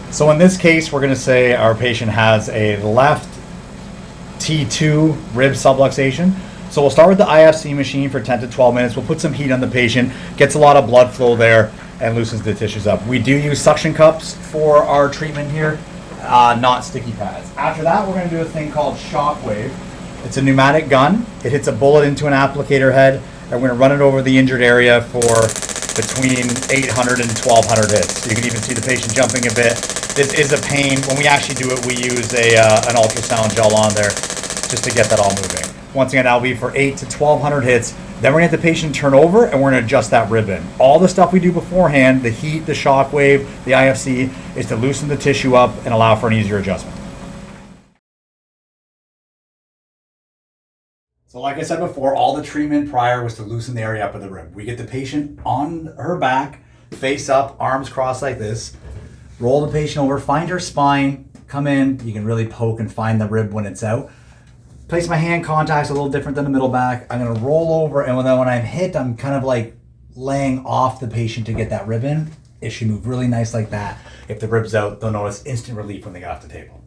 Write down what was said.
So in this case, we're going to say our patient has a left T2 rib subluxation. So we'll start with the IFC machine for 10 to 12 minutes. We'll put some heat on the patient, gets a lot of blood flow there, and loosens the tissues up. We do use suction cups for our treatment here, not sticky pads. After that, we're going to do a thing called shockwave. It's a pneumatic gun. It hits a bullet into an applicator head, and we're going to run it over the injured area for between 800 and 1200 hits. So you can even see the patient jumping a bit. This is a pain. When we actually do it, we use an ultrasound gel on there just to get that all moving. Once again, that'll be for 8 to 1200 hits. Then we're gonna have the patient turn over and we're gonna adjust that ribbon. All the stuff we do beforehand, the heat, the shock wave, the IFC, is to loosen the tissue up and allow for an easier adjustment. So like I said before, all the treatment prior was to loosen the area up of the rib. We get the patient on her back, face up, arms crossed like this, roll the patient over, find her spine, come in, you can really poke and find the rib when it's out. Place my hand contacts a little different than the middle back. I'm gonna roll over, and then when I'm hit, I'm kind of like laying off the patient to get that rib in. It should move really nice like that. If the rib's out, they'll notice instant relief when they get off the table.